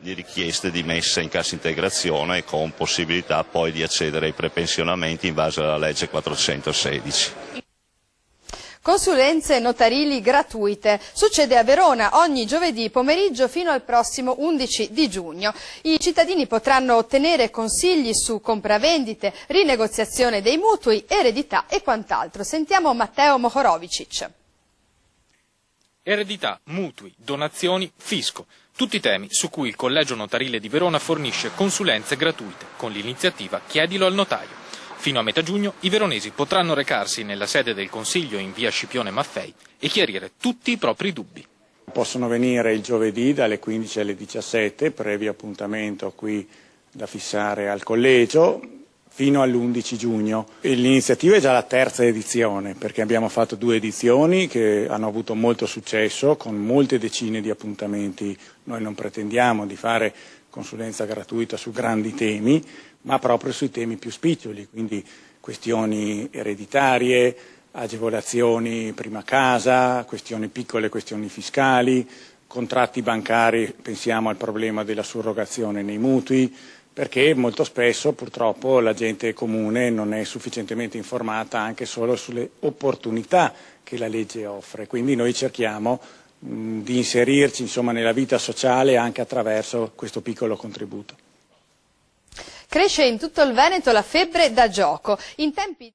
di richieste di messa in cassa integrazione con possibilità poi di accedere ai prepensionamenti in base alla legge 416. Consulenze notarili gratuite. Succede a Verona ogni giovedì pomeriggio fino al prossimo 11 di giugno. I cittadini potranno ottenere consigli su compravendite, rinegoziazione dei mutui, eredità e quant'altro. Sentiamo Matteo Mohorovicic. Eredità, mutui, donazioni, fisco. Tutti temi su cui il Collegio Notarile di Verona fornisce consulenze gratuite con l'iniziativa Chiedilo al notaio. Fino a metà giugno i veronesi potranno recarsi nella sede del Consiglio in via Scipione Maffei e chiarire tutti i propri dubbi. Possono venire il giovedì dalle 15 alle 17, previo appuntamento qui da fissare al collegio, fino all'11 giugno. L'iniziativa è già la terza edizione, perché abbiamo fatto 2 edizioni che hanno avuto molto successo, con molte decine di appuntamenti. Noi non pretendiamo di fare consulenza gratuita su grandi temi, ma proprio sui temi più spiccioli, quindi questioni ereditarie, agevolazioni prima casa, questioni piccole, questioni fiscali, contratti bancari, pensiamo al problema della surrogazione nei mutui, perché molto spesso purtroppo la gente comune non è sufficientemente informata anche solo sulle opportunità che la legge offre, quindi noi cerchiamo di inserirci nella vita sociale anche attraverso questo piccolo contributo. Cresce in tutto il Veneto la febbre da gioco. In tempi